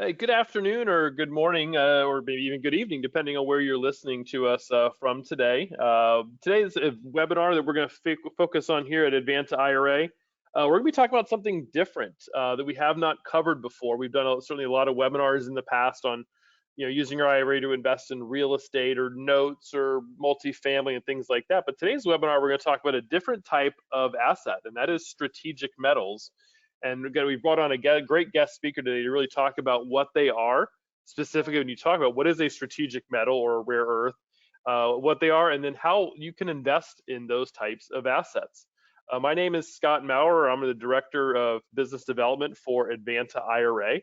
Hey, good afternoon or good morning, or maybe even good evening, depending on where you're listening to us from today. Today's webinar that we're going to focus on here at Advanta IRA. We're going to be talking about something different that we have not covered before. We've done certainly a lot of webinars in the past on, using your IRA to invest in real estate or notes or multifamily and things like that. But today's webinar, we're going to talk about a different type of asset, and that is strategic metals. And again, we brought on a great guest speaker today to really talk about what they are. Specifically, when you talk about what is a strategic metal or a rare earth, what they are, and then how you can invest in those types of assets. My name is Scott Maurer. I'm the Director of Business Development for Advanta IRA.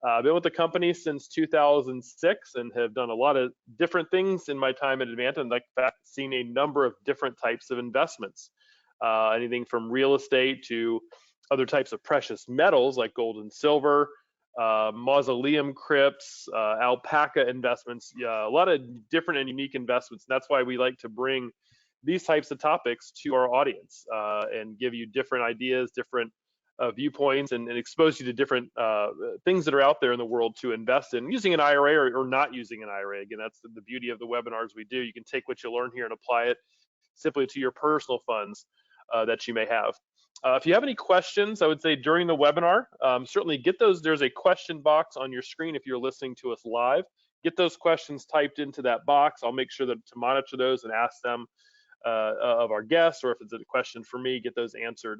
I've been with the company since 2006 and have done a lot of different things in my time at Advanta, and in fact, seen a number of different types of investments. Anything from real estate to other types of precious metals like gold and silver, mausoleum crypts, alpaca investments, a lot of different and unique investments. And that's why we like to bring these types of topics to our audience and give you different ideas, different viewpoints, and expose you to different things that are out there in the world to invest in, using an IRA or not using an IRA. Again, that's the beauty of the webinars we do. You can take what you learn here and apply it simply to your personal funds that you may have. If you have any questions, I would say during the webinar, certainly get those. There's a question box on your screen if you're listening to us live. Get those questions typed into that box. I'll make sure to monitor those and ask them of our guests, or if it's a question for me, get those answered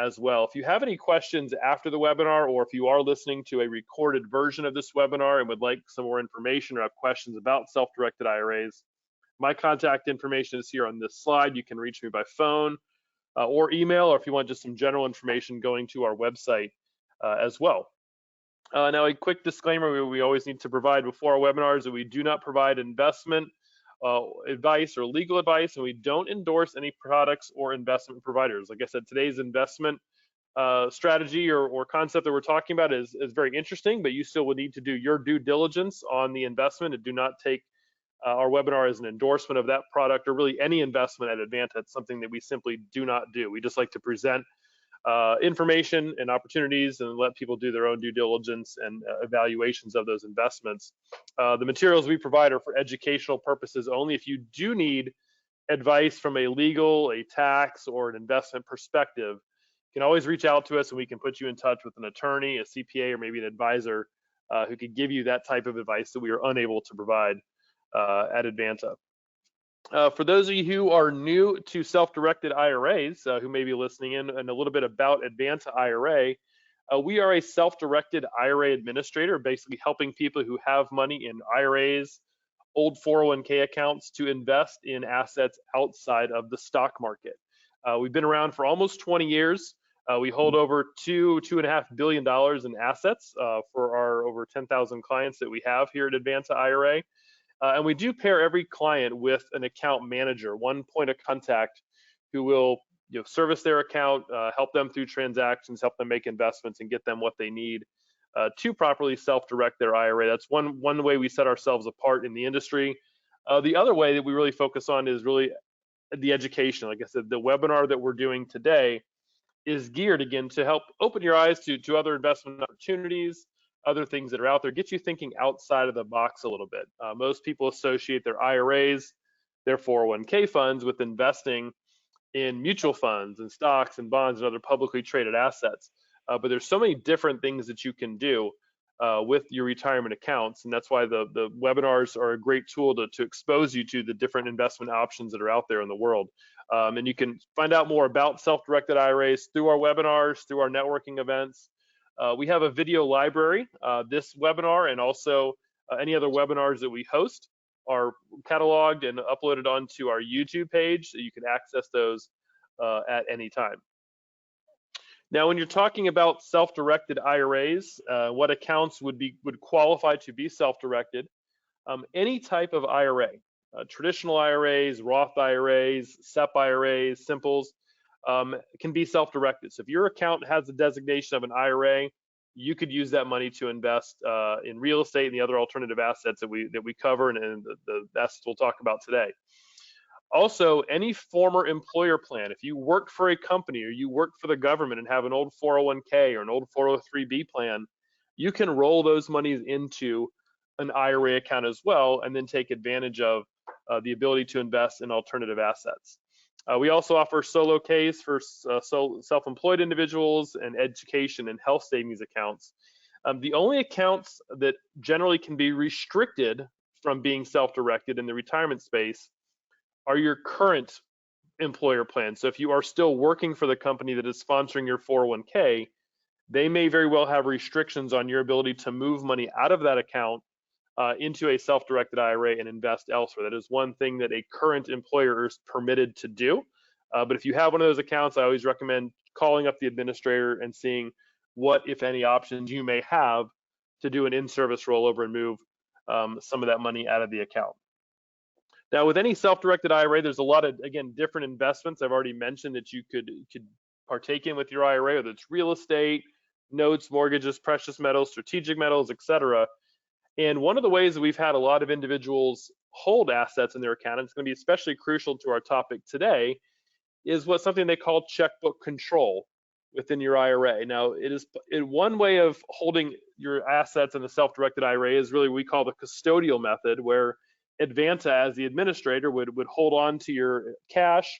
as well. If you have any questions after the webinar, or if you are listening to a recorded version of this webinar and would like some more information or have questions about self-directed IRAs, my contact information is here on this slide. You can reach me by phone or email, or if you want just some general information, going to our website as well. Now, a quick disclaimer we always need to provide before our webinars that we do not provide investment advice or legal advice, and we don't endorse any products or investment providers. Like I said, today's investment strategy or concept that we're talking about is very interesting, but you still would need to do your due diligence on the investment and do not take our webinar is an endorsement of that product or really any investment at Advanta. It's something that we simply do not do. We just like to present information and opportunities and let people do their own due diligence and evaluations of those investments. The materials we provide are for educational purposes only. If you do need advice from a legal, a tax, or an investment perspective, you can always reach out to us and we can put you in touch with an attorney, a CPA, or maybe an advisor who could give you that type of advice that we are unable to provide at Advanta. For those of you who are new to self-directed IRAs, who may be listening in, and a little bit about Advanta IRA, we are a self-directed IRA administrator, basically helping people who have money in IRAs, old 401k accounts, to invest in assets outside of the stock market. We've been around for almost 20 years. We hold over $2.5 billion in assets for our over 10,000 clients that we have here at Advanta IRA. And we do pair every client with an account manager, one point of contact who will service their account, help them through transactions, help them make investments, and get them what they need to properly self-direct their IRA. That's one way we set ourselves apart in the industry. The other way that we really focus on is really the education. Like I said, the webinar that we're doing today is geared again to help open your eyes to other investment opportunities, other things that are out there, get you thinking outside of the box a little bit. Most people associate their IRAs, their 401k funds, with investing in mutual funds and stocks and bonds and other publicly traded assets. But there's so many different things that you can do with your retirement accounts, and that's why the webinars are a great tool to expose you to the different investment options that are out there in the world. And you can find out more about self-directed IRAs through our webinars, through our networking events. We have a video library. This webinar and also any other webinars that we host are cataloged and uploaded onto our YouTube page, so you can access those at any time. Now, when you're talking about self-directed IRAs, what accounts would qualify to be self-directed? Any type of IRA, traditional IRAs, Roth IRAs, SEP IRAs, simples, can be self-directed. So if your account has a designation of an IRA, you could use that money to invest in real estate and the other alternative assets that we cover and the assets we'll talk about today. Also, any former employer plan. If you work for a company or you work for the government and have an old 401k or an old 403b plan, you can roll those monies into an IRA account as well, and then take advantage of the ability to invest in alternative assets. We also offer solo Ks for self-employed individuals and education and health savings accounts. The only accounts that generally can be restricted from being self-directed in the retirement space are your current employer plan. So if you are still working for the company that is sponsoring your 401k, they may very well have restrictions on your ability to move money out of that account into a self-directed IRA and invest elsewhere. That is one thing that a current employer is permitted to do. But if you have one of those accounts, I always recommend calling up the administrator and seeing what, if any, options you may have to do an in-service rollover and move some of that money out of the account. Now, with any self-directed IRA, there's a lot of, again, different investments I've already mentioned that you could partake in with your IRA, whether it's real estate, notes, mortgages, precious metals, strategic metals, etc. And one of the ways that we've had a lot of individuals hold assets in their account, and it's going to be especially crucial to our topic today, is something they call checkbook control within your IRA. Now, one way of holding your assets in a self-directed IRA is really what we call the custodial method, where Advanta, as the administrator, would hold on to your cash.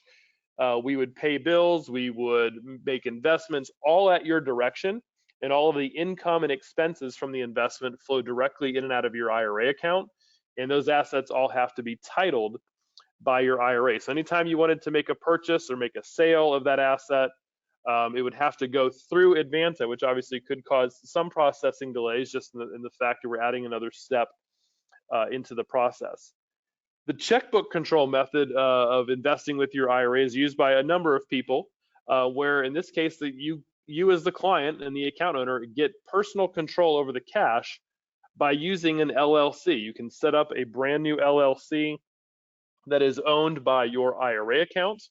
We would pay bills, we would make investments, all at your direction, and all of the income and expenses from the investment flow directly in and out of your IRA account. And those assets all have to be titled by your IRA. So anytime you wanted to make a purchase or make a sale of that asset, it would have to go through Advanta, which obviously could cause some processing delays just in the fact that we're adding another step into the process. The checkbook control method of investing with your IRA is used by a number of people, where in this case, that you as the client and the account owner get personal control over the cash by using an LLC. You can set up a brand new LLC that is owned by your IRA account.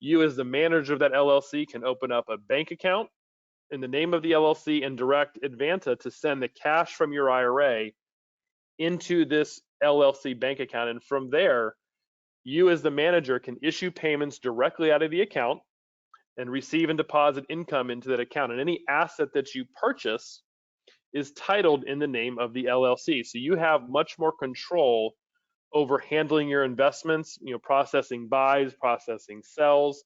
You as the manager of that LLC can open up a bank account in the name of the LLC and direct Advanta to send the cash from your IRA into this LLC bank account. And from there, you as the manager can issue payments directly out of the account and receive and deposit income into that account. And any asset that you purchase is titled in the name of the LLC. So you have much more control over handling your investments, processing buys, processing sells,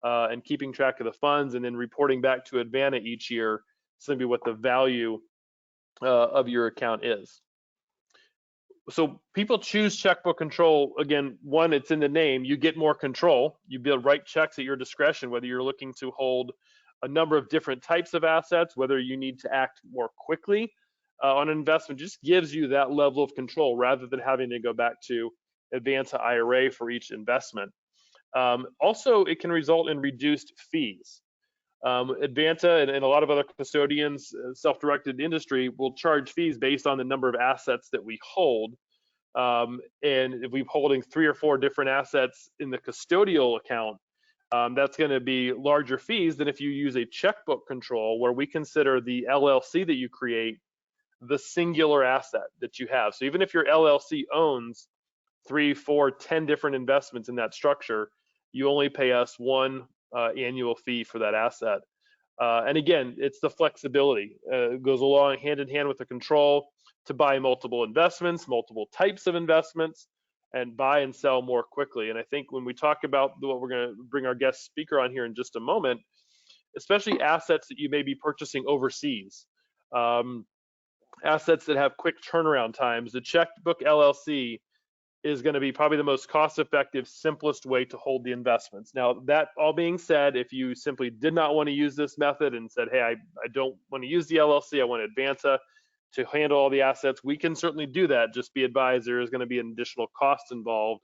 and keeping track of the funds, and then reporting back to Advanta each year simply what the value of your account is. So people choose checkbook control. Again, one, it's in the name. You get more control. You be able to write checks at your discretion, whether you're looking to hold a number of different types of assets, whether you need to act more quickly on an investment. Just gives you that level of control rather than having to go back to Advanta IRA for each investment. Also, it can result in reduced fees. Advanta and a lot of other custodians, self-directed industry, will charge fees based on the number of assets that we hold. And if we're holding 3 or 4 different assets in the custodial account, that's going to be larger fees than if you use a checkbook control, where we consider the LLC that you create the singular asset that you have. So even if your LLC owns 3, 4, 10 different investments in that structure, you only pay us one annual fee for that asset. And again, it's the flexibility. It goes along hand in hand with the control to buy multiple investments, multiple types of investments, and buy and sell more quickly. And I think when we talk about what we're going to bring our guest speaker on here in just a moment, especially assets that you may be purchasing overseas, assets that have quick turnaround times, the checkbook LLC is going to be probably the most cost-effective, simplest way to hold the investments. Now, that all being said, if you simply did not want to use this method and said, hey, I don't want to use the LLC, I want Advanta to handle all the assets, we can certainly do that. Just be advised there is going to be an additional cost involved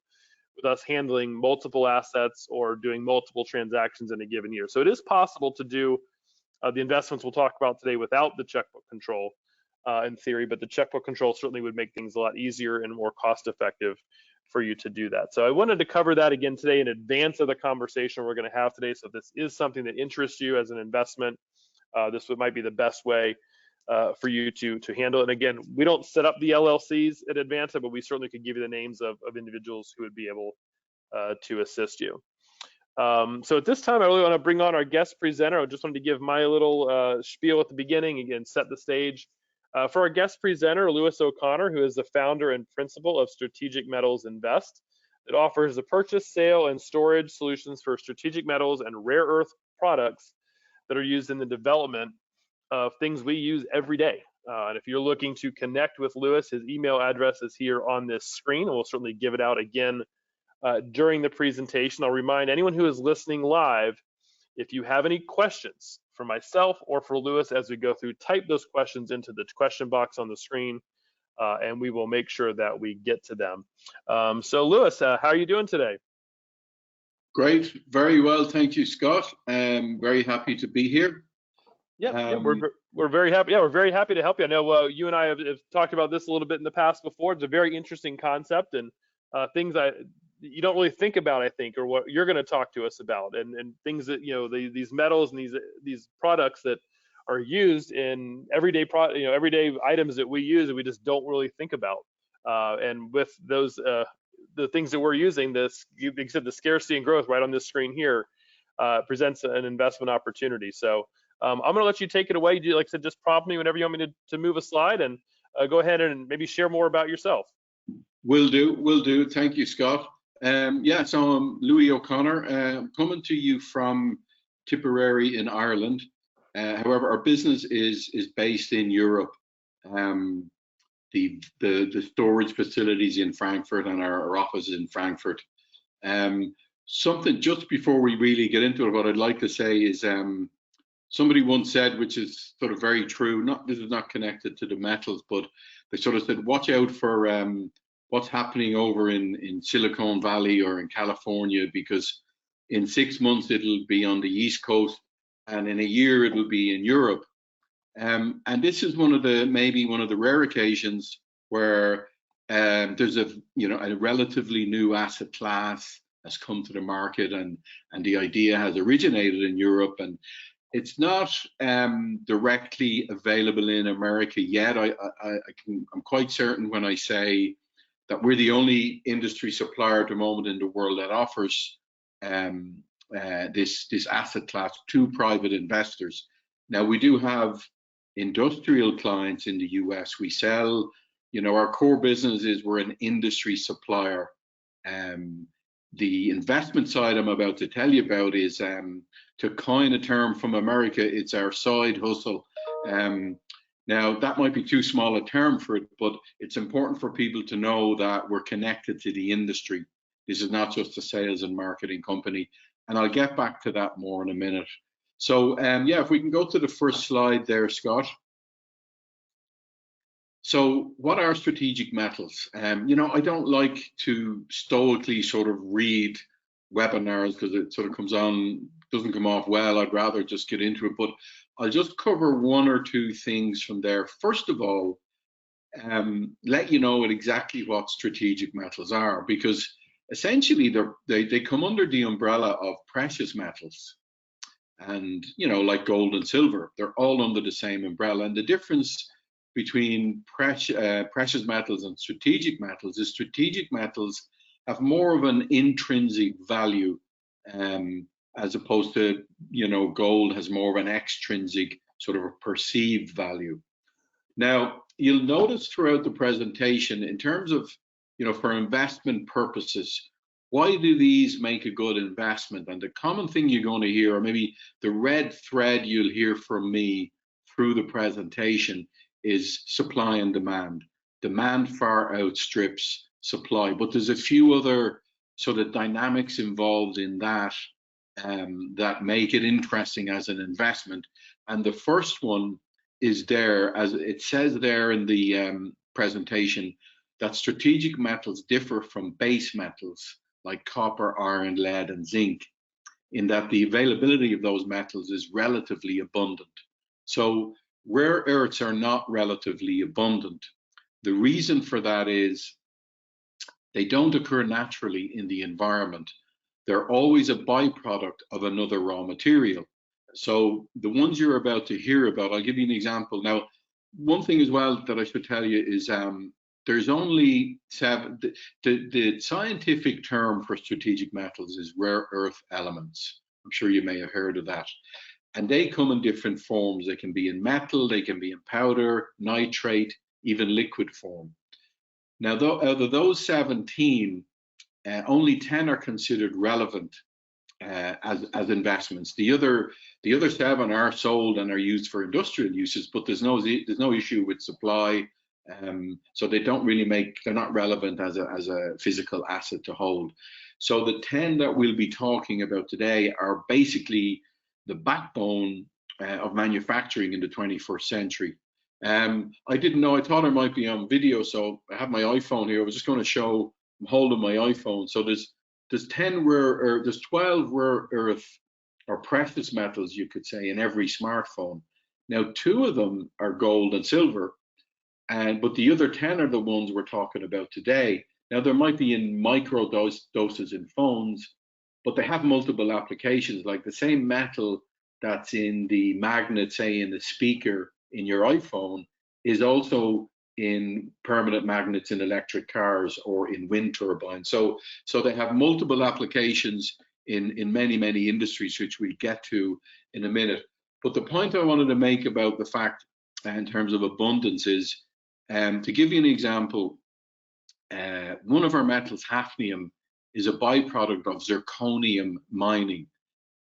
with us handling multiple assets or doing multiple transactions in a given year. So it is possible to do the investments we'll talk about today without the checkbook control in theory, but the checkbook control certainly would make things a lot easier and more cost effective for you to do that. So I wanted to cover that again today in advance of the conversation we're going to have today. So if this is something that interests you as an investment, this might be the best way for you to handle it. And again, we don't set up the LLCs at Advanta, but we certainly could give you the names of individuals who would be able to assist you. So at this time, I really want to bring on our guest presenter. I just wanted to give my little spiel at the beginning, again, set the stage. For our guest presenter, Lewis O'Connor, who is the founder and principal of Strategic Metals Invest, it offers the purchase, sale, and storage solutions for strategic metals and rare earth products that are used in the development of things we use every day. And if you're looking to connect with Lewis, his email address is here on this screen. We'll certainly give it out again during the presentation. I'll remind anyone who is listening live, if you have any questions for myself or for Lewis as we go through, type those questions into the question box on the screen, and we will make sure that we get to them. So Lewis, how are you doing today? Great, very well, thank you, Scott. Very happy to be here. Yeah, we're very happy. Yeah, we're very happy to help you. I know you and I have talked about this a little bit in the past before. It's a very interesting concept and things you don't really think about, I think, or what you're going to talk to us about, and things that these metals and these products that are used in everyday everyday items that we use that we just don't really think about. And with those the things that we're using, you said the scarcity and growth right on this screen here presents an investment opportunity. So I'm going to let you take it away. Like I said, just prompt me whenever you want me to move a slide, and go ahead and maybe share more about yourself. Will do. Thank you, Scott. Yeah, so I'm Louis O'Connor. I'm coming to you from Tipperary in Ireland. However, our business is based in Europe. The storage facilities in Frankfurt and our office is in Frankfurt. Something just before we really get into it, what I'd like to say is somebody once said, which is sort of very true, this is not connected to the metals, but they sort of said, watch out for what's happening over in Silicon Valley or in California, because in 6 months it'll be on the East Coast, and in a year it'll be in Europe. And this is maybe one of the rare occasions where there's a relatively new asset class has come to the market, and the idea has originated in Europe, and it's not directly available in America yet. I'm quite certain when I say that we're the only industry supplier at the moment in the world that offers this asset class to private investors. Now, we do have industrial clients in the US. We sell, our core business is we're an industry supplier. The investment side I'm about to tell you about is, to coin a term from America, it's our side hustle. Now, that might be too small a term for it, but it's important for people to know that we're connected to the industry. This is not just a sales and marketing company, and I'll get back to that more in a minute. So, yeah, if we can go to the first slide there, Scott. So what are strategic metals? I don't like to stoically sort of read webinars because it sort of doesn't come off well. I'd rather just get into it, but I'll just cover one or two things from there. First of all, let you know exactly what strategic metals are, because essentially they come under the umbrella of precious metals. And, like gold and silver, they're all under the same umbrella. And the difference between precious metals and strategic metals is strategic metals have more of an intrinsic value, as opposed to, gold has more of an extrinsic sort of a perceived value. Now, you'll notice throughout the presentation, in terms of, for investment purposes, why do these make a good investment? And the common thing you're going to hear, or maybe the red thread you'll hear from me through the presentation, is supply and demand. Demand far outstrips supply, but there's a few other sort of dynamics involved in that that make it interesting as an investment. And the first one is there, as it says there in the presentation, that strategic metals differ from base metals like copper, iron, lead, and zinc, in that the availability of those metals is relatively abundant. So rare earths are not relatively abundant. The reason for that is they don't occur naturally in the environment. They're always a byproduct of another raw material. So the ones you're about to hear about, I'll give you an example. Now, one thing as well that I should tell you is there's only the scientific term for strategic metals is rare earth elements. I'm sure you may have heard of that. And they come in different forms. They can be in metal, they can be in powder, nitrate, even liquid form. Now, out of those 17, only 10 are considered relevant as investments. The other 7 are sold and are used for industrial uses, but there's no issue with supply. So they don't really they're not relevant as a physical asset to hold. So the 10 that we'll be talking about today are basically the backbone of manufacturing in the 21st century. I didn't know, I thought I might be on video, so I have my iPhone here. I was just going to show, I'm holding my iPhone. So there's 12 rare earth or precious metals, you could say, in every smartphone. Now, 2 of them are gold and silver, but the other 10 are the ones we're talking about today. Now, there might be in micro doses in phones, but they have multiple applications. Like the same metal that's in the magnet, say in the speaker in your iPhone, is also in permanent magnets in electric cars or in wind turbines. So they have multiple applications in many industries, which we'll get to in a minute. But the point I wanted to make about the fact in terms of abundance is, to give you an example, one of our metals, hafnium, is a byproduct of zirconium mining.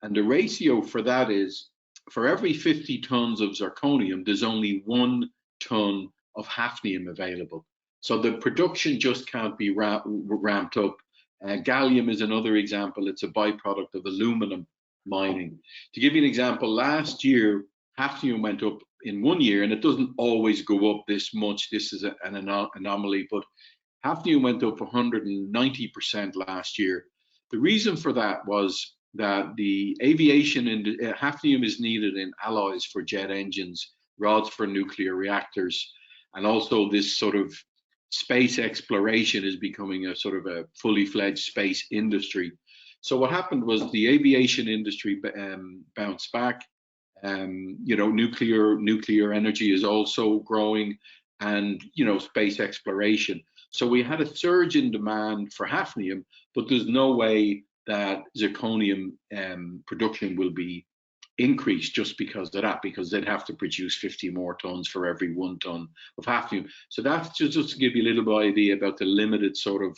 And the ratio for that is, for every 50 tons of zirconium, there's only 1 ton of hafnium available. So the production just can't be ramped up. Gallium is another example. It's a byproduct of aluminum mining. To give you an example, last year, hafnium went up in 1 year, and it doesn't always go up this much. This is an anomaly, but hafnium went up 190% last year. The reason for that was that the aviation hafnium is needed in alloys for jet engines, rods for nuclear reactors, and also this sort of space exploration is becoming a sort of a fully fledged space industry. So what happened was the aviation industry bounced back. Nuclear energy is also growing, and space exploration. So we had a surge in demand for hafnium, but there's no way that zirconium production will be increased just because of that, because they'd have to produce 50 more tons for every 1 ton of hafnium. So that's just to give you a little idea about the limited sort of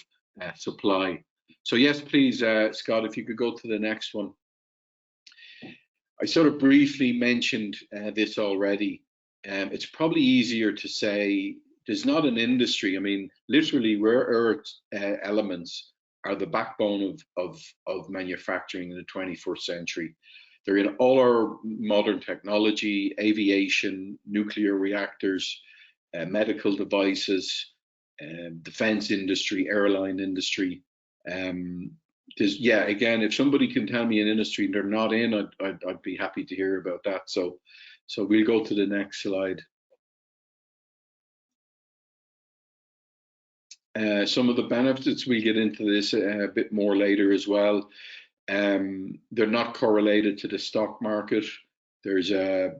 supply. So yes, please, Scott, if you could go to the next one. I sort of briefly mentioned this already. It's probably easier to say there's not an industry. I mean, literally, rare earth elements are the backbone of manufacturing in the 21st century. They're in all our modern technology, aviation, nuclear reactors, medical devices, defense industry, airline industry. Again, if somebody can tell me an industry they're not in, I'd be happy to hear about that. So we'll go to the next slide. Some of the benefits, we'll get into this a bit more later as well. They're not correlated to the stock market. There's a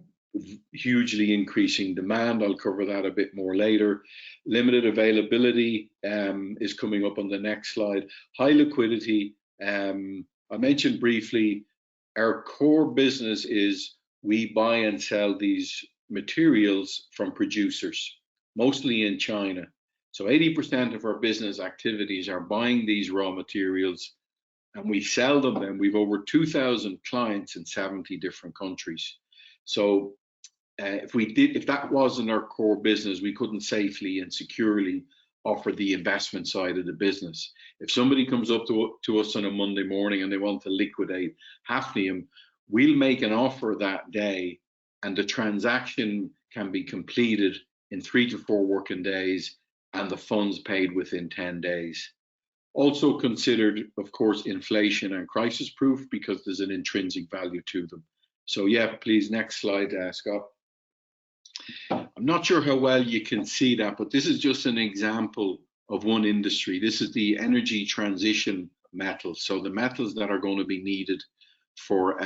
hugely increasing demand. I'll cover that a bit more later. Limited availability is coming up on the next slide. High liquidity. I mentioned briefly, our core business is we buy and sell these materials from producers, mostly in China. So 80% of our business activities are buying these raw materials, and we sell them. And we've over 2,000 clients in 70 different countries. So if that wasn't our core business, we couldn't safely and securely offer the investment side of the business. If somebody comes up to us on a Monday morning and they want to liquidate hafnium, we'll make an offer that day, and the transaction can be completed in 3 to 4 working days, and the funds paid within 10 days. Also considered, of course, inflation and crisis proof, because there's an intrinsic value to them. So yeah, please, next slide, Scott. I'm not sure how well you can see that, but this is just an example of one industry. This is the energy transition metals. So the metals that are going to be needed for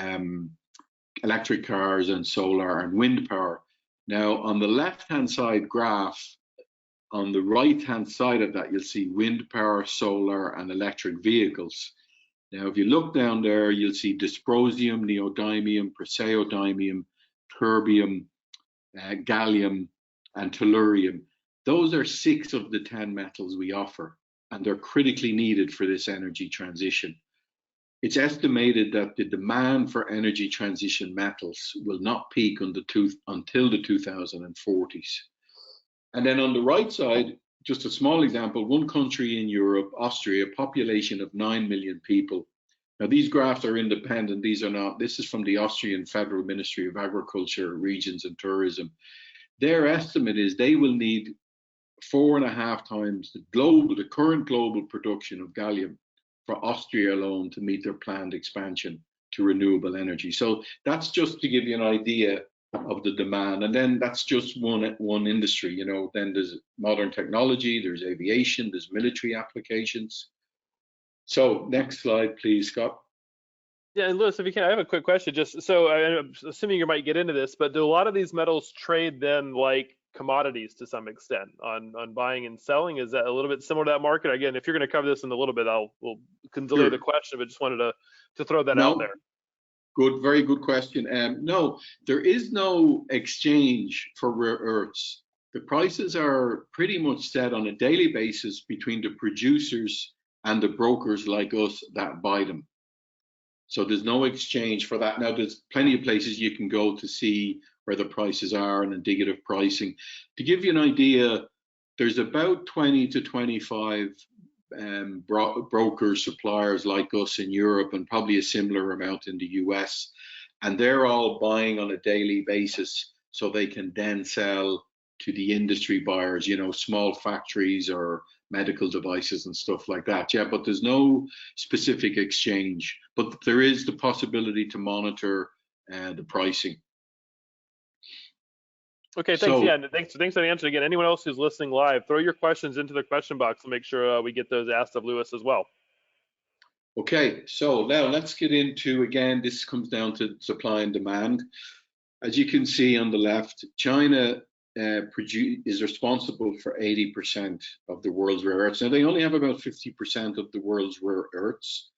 electric cars and solar and wind power. Now, on the left-hand side graph, on the right-hand side of that, you'll see wind power, solar, and electric vehicles. Now, if you look down there, you'll see dysprosium, neodymium, praseodymium, terbium, gallium, and tellurium. Those are 6 of the 10 metals we offer, and they're critically needed for this energy transition. It's estimated that the demand for energy transition metals will not peak until the 2040s. And then on the right side, just a small example, one country in Europe, Austria, a population of 9 million people. Now, these graphs are independent. These are not, this is from the Austrian Federal Ministry of Agriculture, Regions and Tourism. Their estimate is they will need 4.5 times the current global production of gallium for Austria alone to meet their planned expansion to renewable energy. So that's just to give you an idea of the demand. And then that's just one industry, you know. Then there's modern technology, there's aviation, there's military applications. So next slide, please, Scott. Yeah, and Lewis, if you can, I have a quick question. Just so I'm assuming you might get into this, but do a lot of these metals trade then like commodities to some extent on buying and selling? Is that a little bit similar to that market? Again, if you're going to cover this in a little bit, we'll can delay the question, but just wanted to throw that out there. Good, very good question. No, there is no exchange for rare earths. The prices are pretty much set on a daily basis between the producers and the brokers like us that buy them. So there's no exchange for that. Now, there's plenty of places you can go to see where the prices are and indicative pricing. To give you an idea, there's about 20 to 25 brokers, suppliers like us in Europe, and probably a similar amount in the US. And they're all buying on a daily basis so they can then sell to the industry buyers, you know, small factories or medical devices and stuff like that. Yeah, but there's no specific exchange, but there is the possibility to monitor the pricing. Okay, thanks. So, yeah, thanks for the answer. Again, anyone else who's listening live, throw your questions into the question box and make sure we get those asked of Lewis as well. Okay, so now let's get into, again, this comes down to supply and demand. As you can see on the left, China is responsible for 80% of the world's rare earths. Now, they only have about 50% of the world's rare earths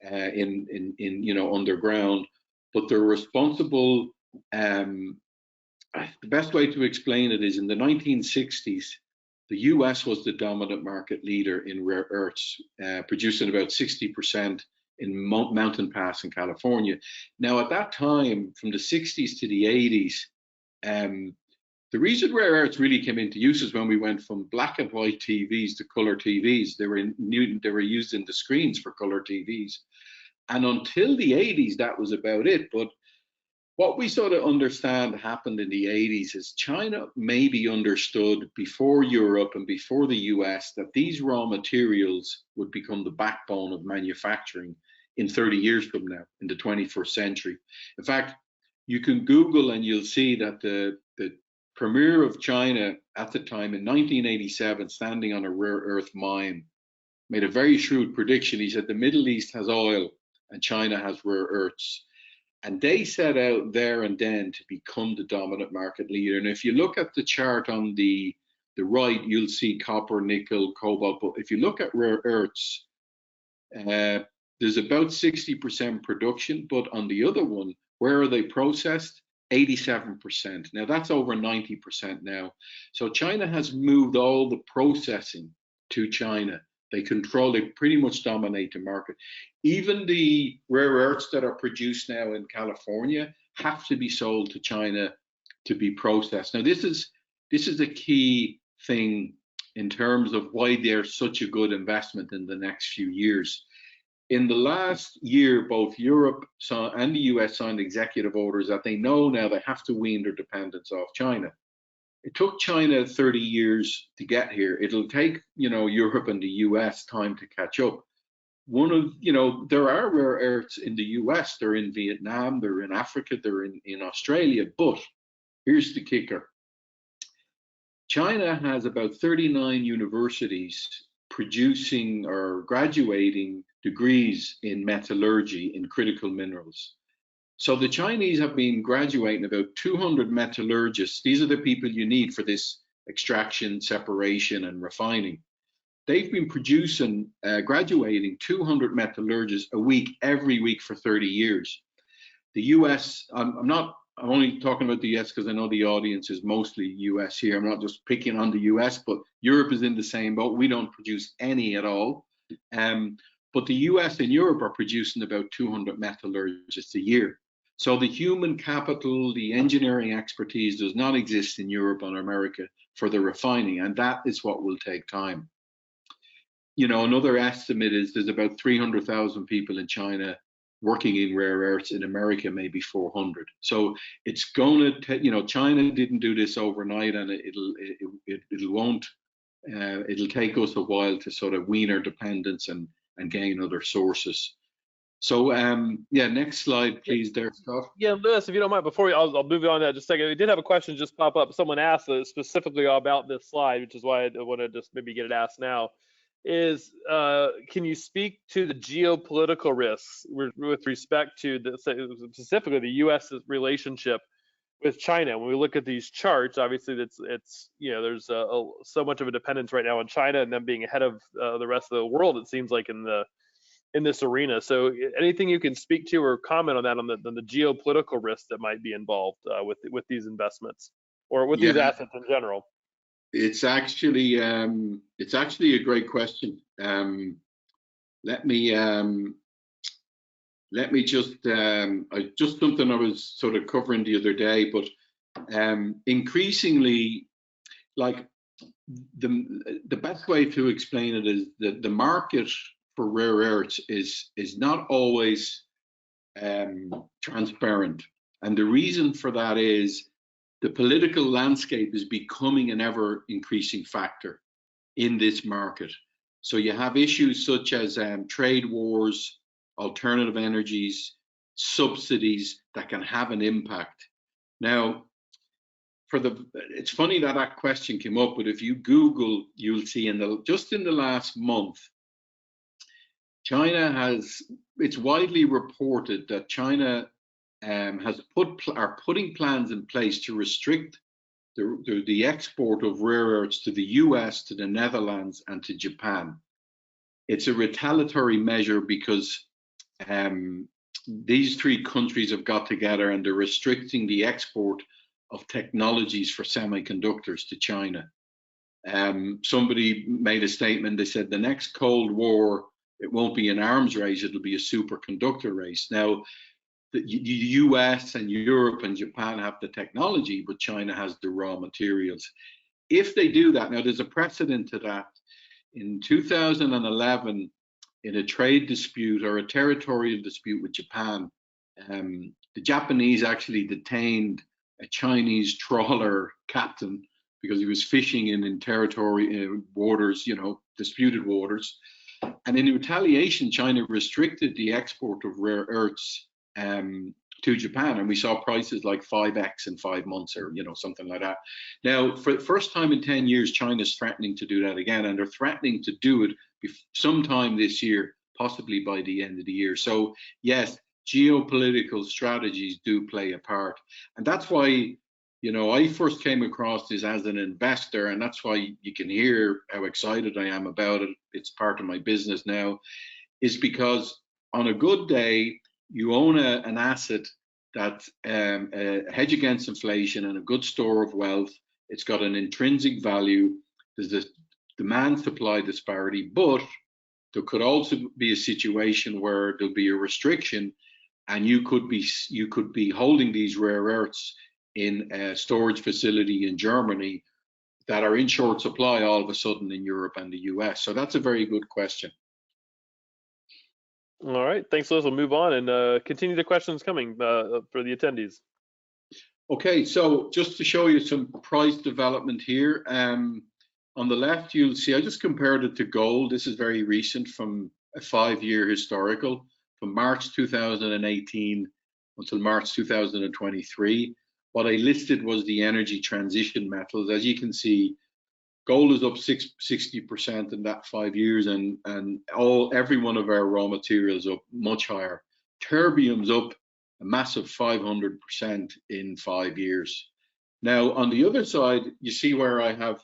in you know, underground, but they're responsible. The best way to explain it is in the 1960s, the US was the dominant market leader in rare earths, producing about 60% in Mountain Pass in California. Now, at that time, from the 60s to the 80s, the reason rare earths really came into use is when we went from black and white TVs to color TVs. They were used in the screens for color TVs. And until the 80s, that was about it. But what we sort of understand happened in the 80s is China maybe understood before Europe and before the US that these raw materials would become the backbone of manufacturing in 30 years from now, in the 21st century. In fact, you can Google and you'll see that the premier of China at the time in 1987, standing on a rare earth mine, made a very shrewd prediction. He said the Middle East has oil and China has rare earths. And they set out there and then to become the dominant market leader. And if you look at the chart on the right, you'll see copper, nickel, cobalt. But if you look at rare earths, there's about 60% production. But on the other one, where are they processed? 87%. Now that's over 90% now. So China has moved all the processing to China. They pretty much dominate the market. Even the rare earths that are produced now in California have to be sold to China to be processed. Now this is a key thing in terms of why they're such a good investment in the next few years. In the last year, both Europe and the US signed executive orders that they know now they have to wean their dependence off China. It took China 30 years to get here. It'll take, you know, Europe and the US time to catch up. There are rare earths in the US, they're in Vietnam, they're in Africa, they're in Australia, but here's the kicker. China has about 39 universities producing or graduating degrees in metallurgy in critical minerals. So the Chinese have been graduating about 200 metallurgists. These are the people you need for this extraction, separation, and refining. they've been producing, graduating 200 metallurgists a week, every week for 30 years. The US, I'm only talking about the US because I know the audience is mostly US here. I'm not just picking on the US, but Europe is in the same boat. We don't produce any at all. But the US and Europe are producing about 200 metallurgists a year. So the human capital, the engineering expertise does not exist in Europe or America for the refining, and that is what will take time. You know, another estimate is there's about 300,000 people in China working in rare earths. In America, maybe 400. So it's going to, you know, China didn't do this overnight, and it'll take us a while to sort of wean our dependence and gain other sources. So yeah, next slide, please, there, Scott. Yeah, Lewis, if you don't mind, before I'll move on that just a second. We did have a question just pop up. Someone asked specifically about this slide, which is why I want to just maybe get it asked now. Is can you speak to the geopolitical risks with respect to specifically the U.S.'s relationship with China? When we look at these charts, obviously it's you know, there's so much of a dependence right now on China and them being ahead of the rest of the world, it seems like, in this arena. So anything you can speak to or comment on that, on the geopolitical risks that might be involved with these investments or with these assets in general? It's actually a great question. Let me just just something I was sort of covering the other day, but increasingly, like the best way to explain it is that the market for rare earths is not always transparent, and the reason for that is the political landscape is becoming an ever increasing factor in this market. So you have issues such as trade wars, alternative energies, subsidies that can have an impact. Now, it's funny that question came up, but if you Google, you'll see just in the last month, it's widely reported that China are putting plans in place to restrict the export of rare earths to the US, to the Netherlands, and to Japan. It's a retaliatory measure because these three countries have got together and they're restricting the export of technologies for semiconductors to China. Somebody made a statement. They said the next Cold War, it won't be an arms race, it'll be a superconductor race. Now, the US and Europe and Japan have the technology, but China has the raw materials. If they do that, now there's a precedent to that. In 2011, in a trade dispute or a territorial dispute with Japan, the Japanese actually detained a Chinese trawler captain because he was fishing in territory waters, you know, disputed waters. And in retaliation, China restricted the export of rare earths to Japan, and we saw prices like 5x in 5 months, or you know, something like that. Now, for the first time in 10 years, China's threatening to do that again, and they're threatening to do it sometime this year, possibly by the end of the year. So yes, geopolitical strategies do play a part, and that's why, you know, I first came across this as an investor, and that's why you can hear how excited I am about it. It's part of my business now, is because on a good day, you own an asset that a hedge against inflation and a good store of wealth. It's got an intrinsic value. There's this demand supply disparity, but there could also be a situation where there'll be a restriction, and you could be holding these rare earths in a storage facility in Germany that are in short supply all of a sudden in Europe and the US. So that's a very good question. All right, thanks, Liz. We'll move on and continue the questions coming for the attendees. Okay, so just to show you some price development here, on the left, you'll see I just compared it to gold. This is very recent, from a 5-year historical, from March 2018 until March 2023. What I listed was the energy transition metals. As you can see, gold is up 60% in that 5 years, and every one of our raw materials up much higher. Terbium's up a massive 500% in 5 years. Now, on the other side, you see where I have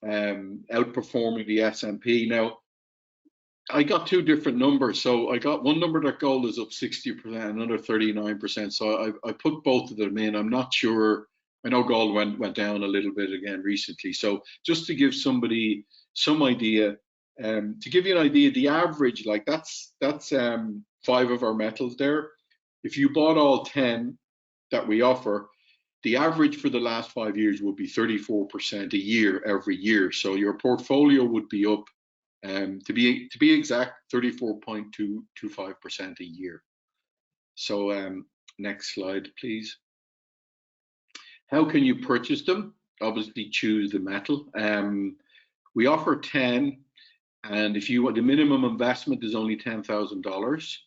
outperforming the S&P. Now, I got two different numbers. So I got one number that gold is up 60%, another 39%. So I put both of them in. I'm not sure. I know gold went down a little bit again recently. So just to give somebody some idea, to give you an idea, the average, like that's five of our metals there. If you bought all 10 that we offer, the average for the last 5 years would be 34% a year every year. So your portfolio would be up, to be exact, 34.225% a year. So next slide, please. How can you purchase them? Obviously, choose the metal. We offer 10, and if you want, the minimum investment is only $10,000.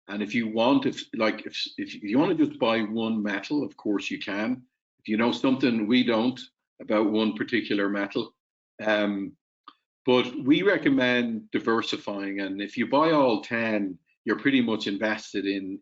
And if you want, if you want to just buy one metal, of course you can. If you know something we don't about one particular metal, but we recommend diversifying. And if you buy all 10, you're pretty much invested in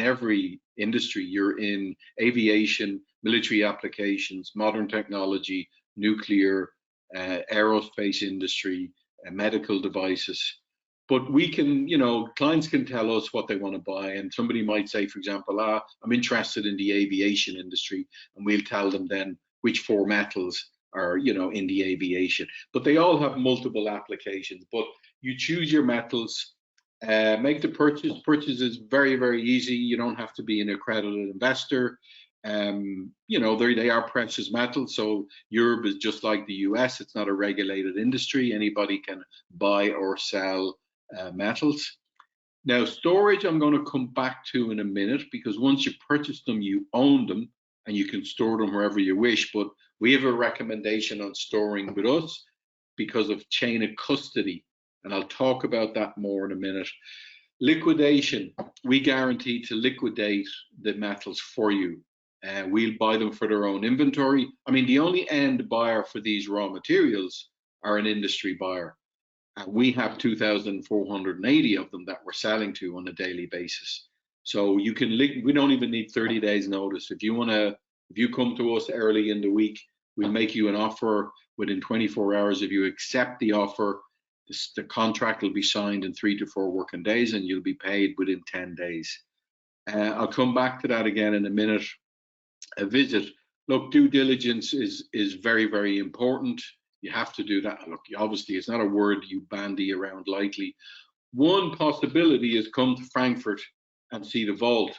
every industry. You're in aviation, military applications, modern technology, nuclear, aerospace industry, medical devices. But we can, clients can tell us what they want to buy. And somebody might say, for example, I'm interested in the aviation industry. And we'll tell them then which four metals are, in the aviation. But they all have multiple applications. But you choose your metals, make the purchase. Purchase is very, very easy. You don't have to be an accredited investor. They are precious metals. So Europe is just like the US. It's not a regulated industry. Anybody can buy or sell metals. Now, storage, I'm going to come back to in a minute, because once you purchase them, you own them and you can store them wherever you wish. But we have a recommendation on storing with us because of chain of custody. And I'll talk about that more in a minute. Liquidation, we guarantee to liquidate the metals for you. We'll buy them for their own inventory. I mean, the only end buyer for these raw materials are an industry buyer. We have 2,480 of them that we're selling to on a daily basis. So we don't even need 30 days notice. If you come to us early in the week, we'll make you an offer within 24 hours. If you accept the offer, the contract will be signed in 3 to 4 working days, and you'll be paid within 10 days. I'll come back to that again in a minute. A visit. Look, due diligence is very, very important. You have to do that. Look, obviously, it's not a word you bandy around lightly. One possibility is come to Frankfurt and see the vault.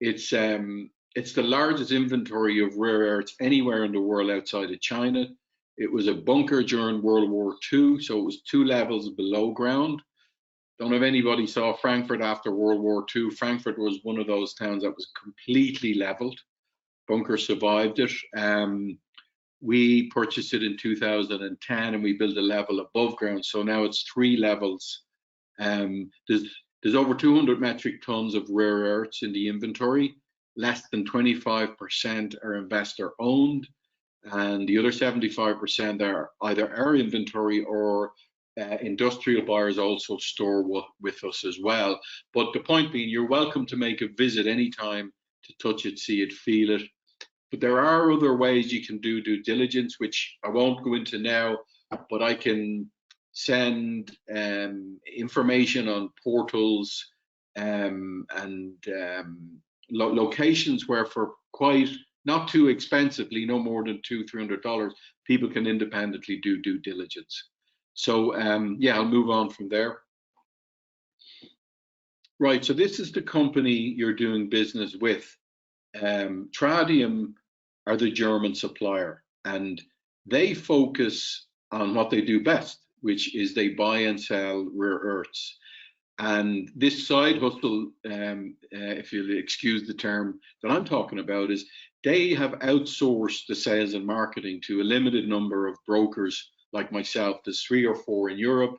It's the largest inventory of rare earths anywhere in the world outside of China. It was a bunker during World War II, so it was 2 levels below ground. Don't know if anybody saw Frankfurt after World War II. Frankfurt was one of those towns that was completely leveled. Bunker survived it. We purchased it in 2010, and we built a level above ground. So now it's 3 levels. There's over 200 metric tons of rare earths in the inventory. Less than 25% are investor owned, and the other 75% are either our inventory or industrial buyers also store with us as well. But the point being, you're welcome to make a visit anytime to touch it, see it, feel it. But there are other ways you can do due diligence, which I won't go into now, but I can send information on portals and locations where, for quite not too expensively, no more than $200-300, people can independently do due diligence. So yeah, I'll move on from there. Right, so this is the company you're doing business with. Tradium are the German supplier, and they focus on what they do best, which is they buy and sell rare earths. And this side hustle, if you'll excuse the term that I'm talking about, is they have outsourced the sales and marketing to a limited number of brokers like myself. There's 3 or 4 in Europe.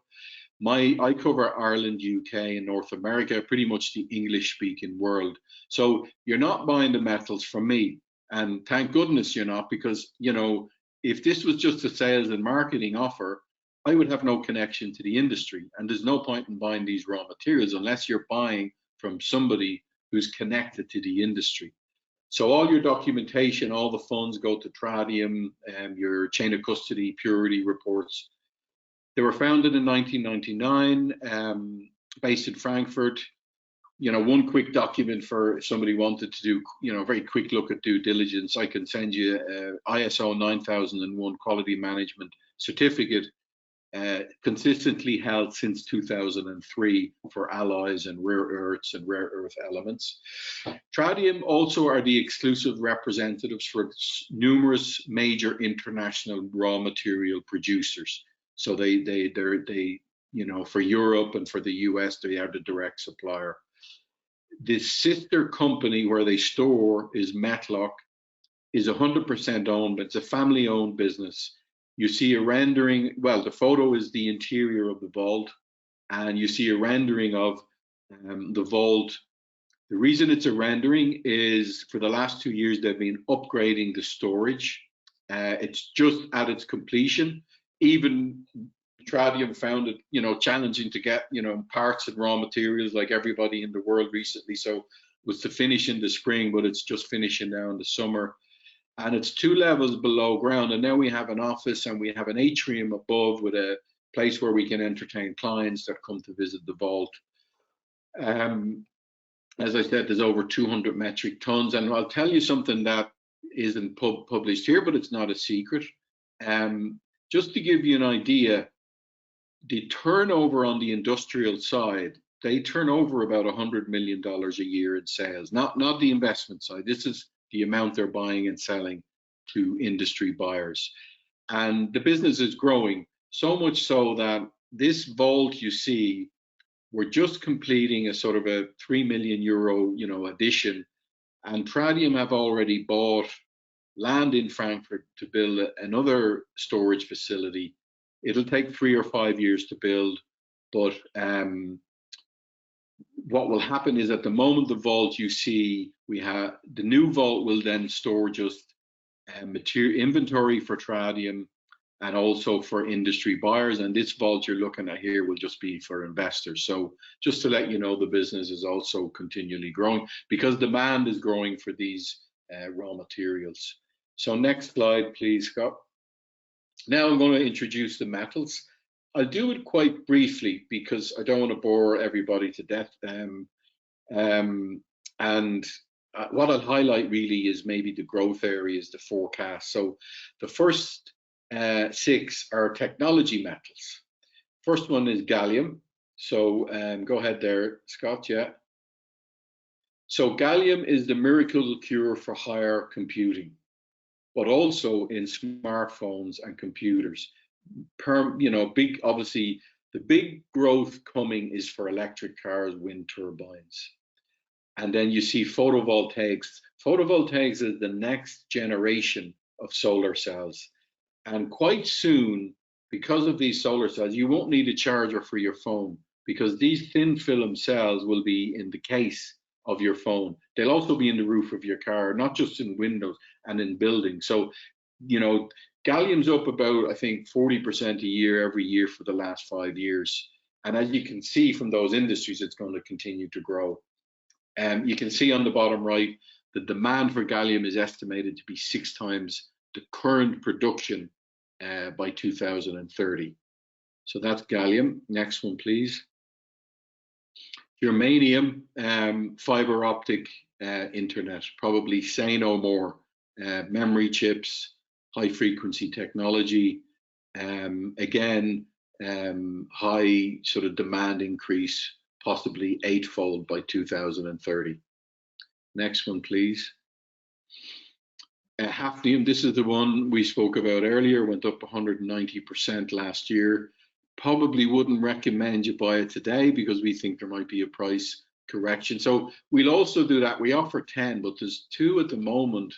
I cover Ireland, UK, and North America, pretty much the English-speaking world. So you're not buying the metals from me, and thank goodness you're not, because if this was just a sales and marketing offer, I would have no connection to the industry, and there's no point in buying these raw materials unless you're buying from somebody who's connected to the industry. So all your documentation, all the funds go to Tradium, your chain of custody, purity reports. They were founded in 1999, based in Frankfurt. One quick document for if somebody wanted to do, a very quick look at due diligence, I can send you ISO 9001 quality management certificate, consistently held since 2003 for alloys and rare earths and rare earth elements. Tradium also are the exclusive representatives for numerous major international raw material producers. So they're for Europe and for the US, they are the direct supplier. The sister company where they store is Metlock, is 100% owned, but it's a family-owned business. You see a rendering, well, the photo is the interior of the vault, and you see a rendering of the vault. The reason it's a rendering is for the last 2 years, they've been upgrading the storage. It's just at its completion. Even Tradium found it, challenging to get, parts and raw materials like everybody in the world recently. So it was to finish in the spring, but it's just finishing now in the summer. And it's 2 levels below ground. And now we have an office and we have an atrium above with a place where we can entertain clients that come to visit the vault. As I said, there's over 200 metric tons. And I'll tell you something that isn't published here, but it's not a secret. Just to give you an idea, the turnover on the industrial side, they turn over about $100 million a year in sales, not the investment side. This is the amount they're buying and selling to industry buyers. And the business is growing, so much so that this vault you see, we're just completing a sort of a €3 million, addition. And Tradium have already bought land in Frankfurt to build another storage facility. It'll take 3 or 5 years to build, but what will happen is at the moment the vault you see, we have the new vault will then store just material inventory for Tradium and also for industry buyers. And this vault you're looking at here will just be for investors. So just to let you know, the business is also continually growing because demand is growing for these raw materials. So next slide, please, Scott. Now I'm going to introduce the metals. I'll do it quite briefly because I don't want to bore everybody to death. What I'll highlight really is maybe the growth areas, the forecast. So the first 6 are technology metals. First one is gallium. So go ahead there, Scott. Yeah. So gallium is the miracle cure for higher computing, but also in smartphones and computers. Big, obviously, the big growth coming is for electric cars, wind turbines. And then you see photovoltaics. Photovoltaics is the next generation of solar cells. And quite soon, because of these solar cells, you won't need a charger for your phone because these thin film cells will be in the case of your phone. They'll also be in the roof of your car, not just in windows and in buildings. So, gallium's up about, I think, 40% a year every year for the last 5 years. And as you can see from those industries, it's going to continue to grow. You can see on the bottom right, the demand for gallium is estimated to be 6 times the current production by 2030. So that's gallium. Next one, please. Germanium, fiber optic internet, probably say no more. Memory chips, high frequency technology, again, high sort of demand increase, possibly 8-fold by 2030. Next one, please. Hafnium, this is the one we spoke about earlier, went up 190% last year. Probably wouldn't recommend you buy it today because we think there might be a price correction. So we'll also do that. We offer 10, but there's 2 at the moment.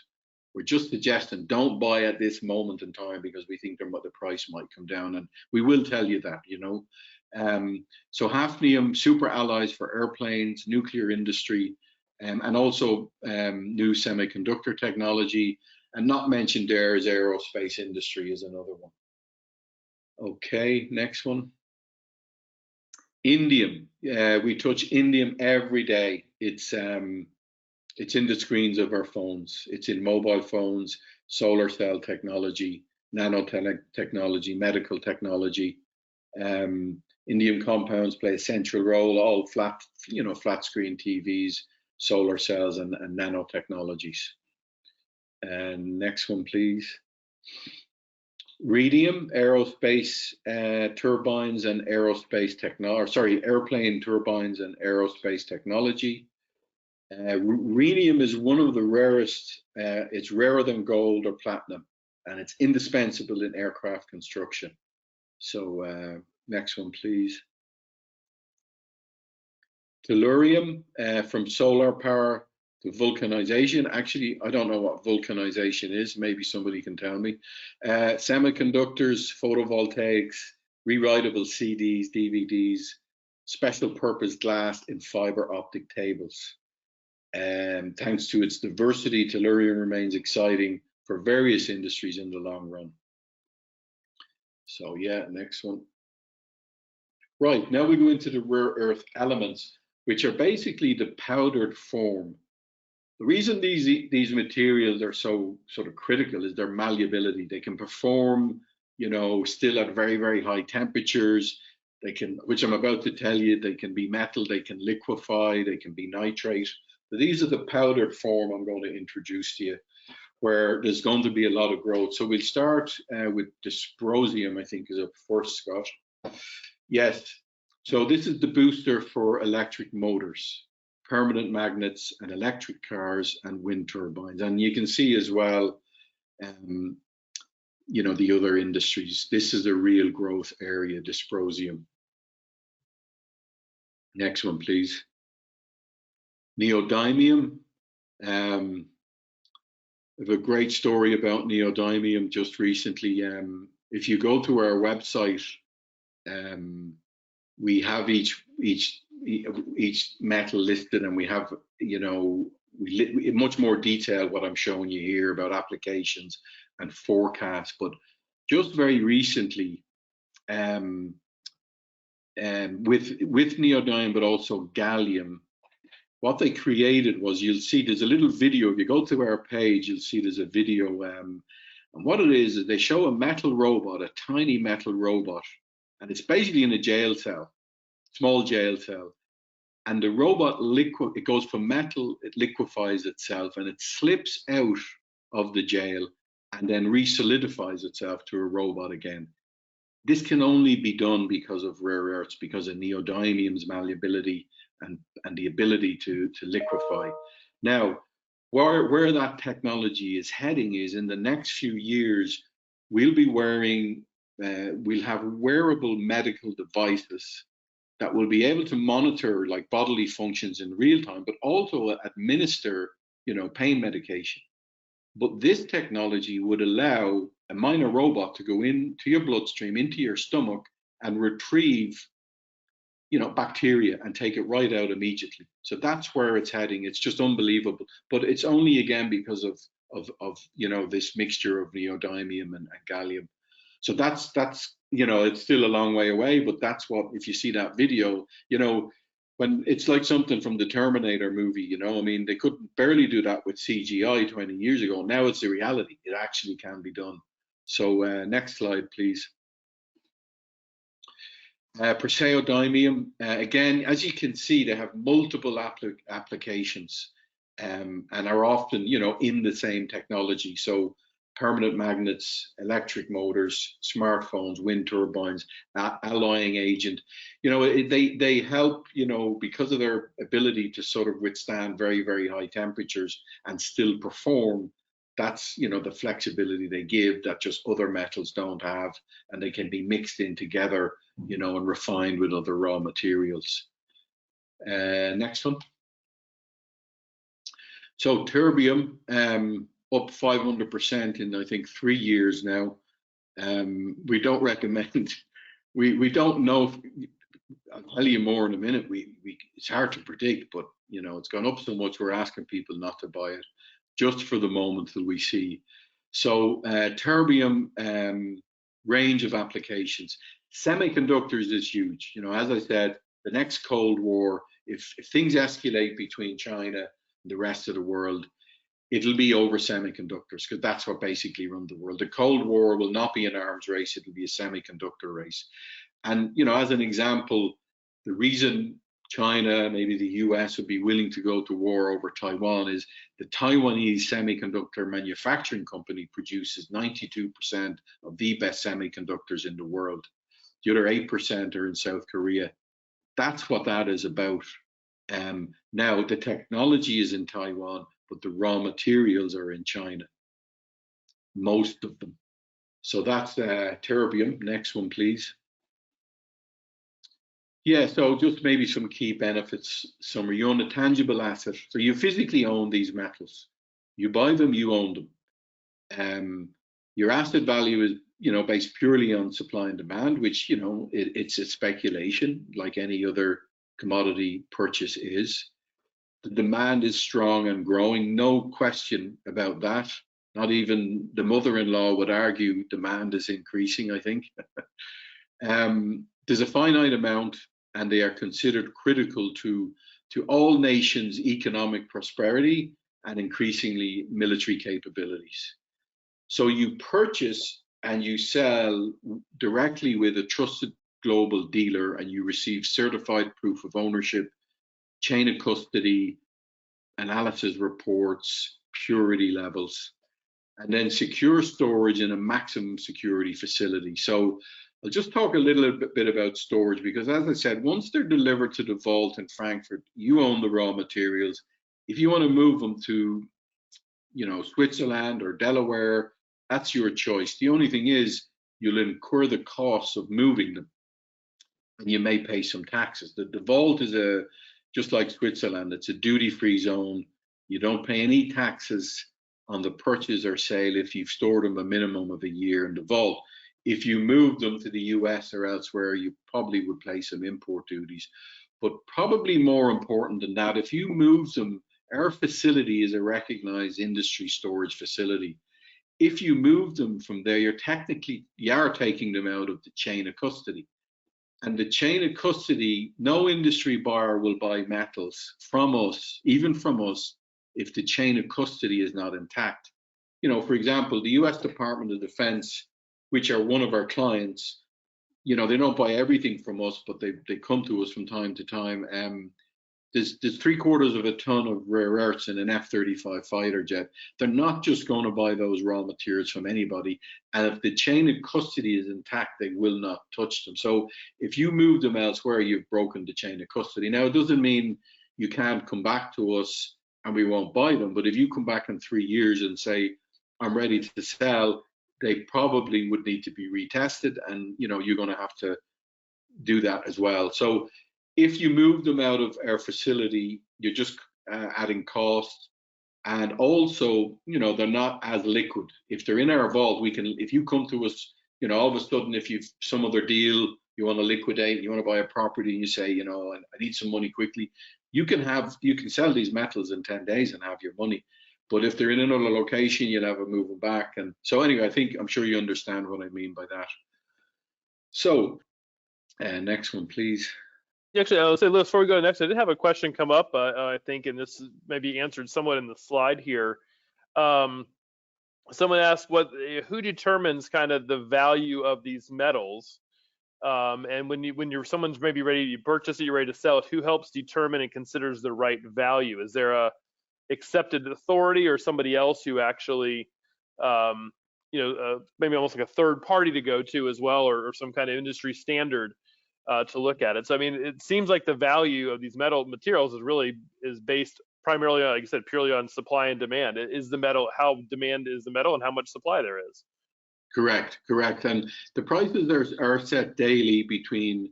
We're just suggesting don't buy at this moment in time because we think the price might come down, and we will tell you that, So hafnium, super alloys for airplanes, nuclear industry, and also new semiconductor technology. And not mentioned there is aerospace industry is another one. Okay, next one. Indium. We touch indium every day. It's It's in the screens of our phones. It's in mobile phones, solar cell technology, nanotechnology, medical technology. Indium compounds play a central role, all flat, flat screen TVs, solar cells, and nanotechnologies. And next one, please. Rhenium, aerospace turbines and aerospace technology, sorry, airplane turbines and aerospace technology. Rhenium is one of the rarest, it's rarer than gold or platinum, and it's indispensable in aircraft construction. So next one, please. Tellurium, from solar power to vulcanization. Actually, I don't know what vulcanization is. Maybe somebody can tell me. Semiconductors, photovoltaics, rewritable CDs, DVDs, special purpose glass in fiber optic cables. Thanks to its diversity, tellurium remains exciting for various industries in the long run. So yeah, next one. Right, now we go into the rare earth elements, which are basically the powdered form. The reason these materials are so sort of critical is their malleability. They can perform, still at very, very high temperatures. They can, which I'm about to tell you, they can be metal, they can liquefy, they can be nitrate. But these are the powdered form I'm going to introduce to you, where there's going to be a lot of growth. So we'll start with dysprosium, I think is up first, Scott. Yes, so this is the booster for electric motors, permanent magnets, and electric cars and wind turbines. And you can see as well, the other industries. This is a real growth area, dysprosium. Next one, please. Neodymium. I have a great story about neodymium just recently. If you go to our website, we have each metal listed, and we have, in much more detail what I'm showing you here about applications and forecasts. But just very recently, with neodymium, but also gallium, what they created was, you'll see there's a little video. If you go to our page, you'll see there's a video. And what it is they show a metal robot, a tiny metal robot, and it's basically in a jail cell, small jail cell. And the robot it goes from metal, it liquefies itself, and it slips out of the jail and then re-solidifies itself to a robot again. This can only be done because of rare earths, because of neodymium's malleability and the ability to liquefy. Now, where that technology is heading is, in the next few years, we'll have wearable medical devices that will be able to monitor like bodily functions in real time, but also administer, pain medication. But this technology would allow a minor robot to go into your bloodstream, into your stomach, and retrieve, bacteria and take it right out immediately. So that's where it's heading. It's just unbelievable. But it's only, again, because of this mixture of neodymium and gallium. So that's it's still a long way away, but that's what, if you see that video, when it's like something from the Terminator movie, they couldn't barely do that with CGI 20 years ago. Now it's a reality. It actually can be done. So next slide, please. Praseodymium, again, as you can see, they have multiple applications and are often, in the same technology. So permanent magnets, electric motors, smartphones, wind turbines, alloying agent. They help, because of their ability to sort of withstand very, very high temperatures and still perform. That's, the flexibility they give that just other metals don't have, and they can be mixed in together, and refined with other raw materials. Next one. So terbium, up 500% in, I think, 3 years now. We don't recommend, we don't know if, I'll tell you more in a minute. It's hard to predict, but it's gone up so much, we're asking people not to buy it just for the moment till we see. So terbium, range of applications. Semiconductors is huge. As I said, the next Cold War, if things escalate between China the rest of the world, it'll be over semiconductors, because that's what basically runs the world. The Cold War will not be an arms race, it'll be a semiconductor race. And, as an example, the reason China, maybe the US, would be willing to go to war over Taiwan is the Taiwanese semiconductor manufacturing company produces 92% of the best semiconductors in the world. The other 8% are in South Korea. That's what that is about. Now, the technology is in Taiwan, but the raw materials are in China, most of them. So that's terbium. Next one, please. Yeah, so just maybe some key benefits summary. You own a tangible asset. So you physically own these metals. You buy them, you own them. Your asset value is, based purely on supply and demand, which, it's a speculation like any other commodity purchase is. The demand is strong and growing, no question about that. Not even the mother-in-law would argue demand is increasing, I think. There's a finite amount, and they are considered critical to all nations' economic prosperity and increasingly military capabilities. So you purchase and you sell directly with a trusted global dealer, and you receive certified proof of ownership, chain of custody, analysis reports, purity levels, and then secure storage in a maximum security facility. So I'll just talk a little bit about storage, because as I said, once they're delivered to the vault in Frankfurt, you own the raw materials. If you want to move them to, Switzerland or Delaware, that's your choice. The only thing is you'll incur the costs of moving them, and you may pay some taxes. The vault is just like Switzerland, it's a duty-free zone. You don't pay any taxes on the purchase or sale if you've stored them a minimum of a year in the vault. If you move them to the US or elsewhere, you probably would pay some import duties. But probably more important than that, if you move them, our facility is a recognized industry storage facility. If you move them from there, you are taking them out of the chain of custody. And the chain of custody, no industry buyer will buy metals from us, even from us, if the chain of custody is not intact. For example, the US Department of Defense, which are one of our clients, they don't buy everything from us, but they come to us from time to time. There's 3/4 of a ton of rare earths in an F-35 fighter jet. They're not just going to buy those raw materials from anybody. And if the chain of custody is intact, they will not touch them. So if you move them elsewhere, you've broken the chain of custody. Now, it doesn't mean you can't come back to us and we won't buy them. But if you come back in 3 years and say, I'm ready to sell, they probably would need to be retested, and you're going to have to do that as well. So if you move them out of our facility, you're just adding cost, and also they're not as liquid. If they're in our vault, if you come to us, all of a sudden, if you've some other deal you want to liquidate, you want to buy a property, and you say, I need some money quickly, you can sell these metals in 10 days and have your money. But if they're in another location, you'll have to move them back. And so anyway, I'm sure you understand what I mean by that. So next one, please. Actually, I'll say, before we go next, I did have a question come up, I think, and this may be answered somewhat in the slide here. Someone asked who determines kind of the value of these metals? And when someone's maybe ready to purchase it, you're ready to sell it, who helps determine and considers the right value? Is there a accepted authority or somebody else who actually, maybe almost like a third party to go to as well, or some kind of industry standard to look at it? So, I mean, it seems like the value of these metal materials is based primarily, like I said, purely on supply and demand. How demand is the metal and how much supply there is. Correct. And the prices are set daily between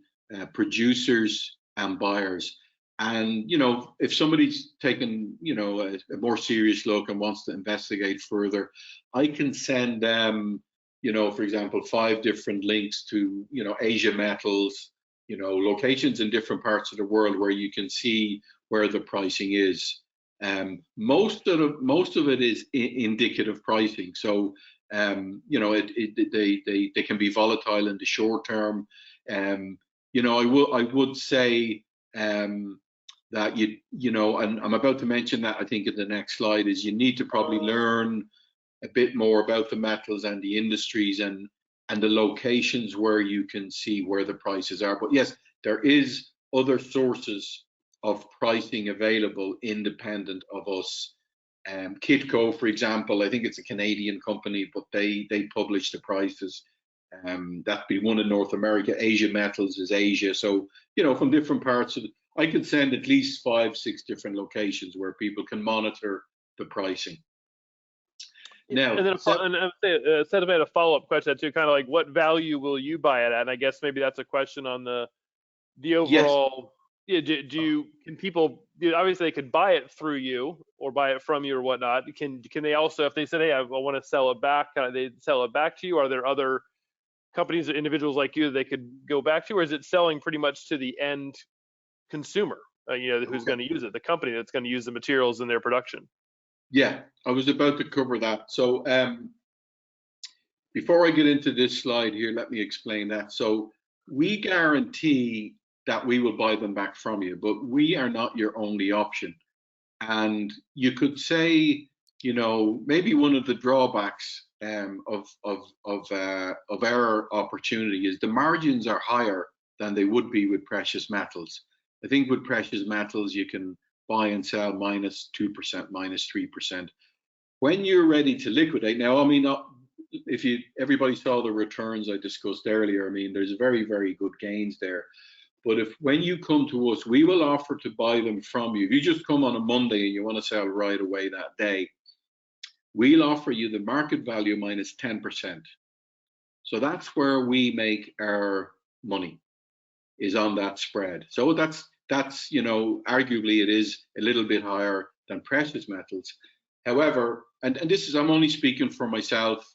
producers and buyers. And, if somebody's taken, a more serious look and wants to investigate further, I can send them, for example, 5 different links to, Asia Metals, locations in different parts of the world where you can see where the pricing is. Most of it is indicative pricing. So, they can be volatile in the short term. I would say that you know, and I'm about to mention that I think in the next slide, is you need to probably learn a bit more about the metals and the industries and the locations where you can see where the prices are. But yes, there is other sources of pricing available independent of us. Kitco, for example, I think it's a Canadian company, but they publish the prices. That'd be one in North America. Asia Metals is Asia. So, you know, from different parts of the, I could send at least 5, 6 different locations where people can monitor the pricing. Now, And then instead of a follow-up question too, kind of like what value will you buy it at? And I guess maybe that's a question on the yes, overall. Yeah, do you can people obviously they could buy it through you or buy it from you or whatnot? Can they also, if they said, hey, I want to sell it back, they sell it back to you? Are there other companies or individuals like you that they could go back to, or is it selling pretty much to the end consumer? Who's okay. going to use it? The company that's going to use the materials in their production. Yeah, I was about to cover that. So before I get into this slide here, let me explain that. So we guarantee that we will buy them back from you, but we are not your only option. And you could say, you know, maybe one of the drawbacks of our opportunity is the margins are higher than they would be with precious metals. I think with precious metals you can buy and sell -2%, -3%. When you're ready to liquidate, now, I mean, if everybody saw the returns I discussed earlier, I mean, there's very, very good gains there. But when you come to us, we will offer to buy them from you. If you just come on a Monday and you want to sell right away that day, we'll offer you the market value -10%. So that's where we make our money, is on that spread. So that's you know, arguably it is a little bit higher than precious metals. However, and this is, I'm only speaking for myself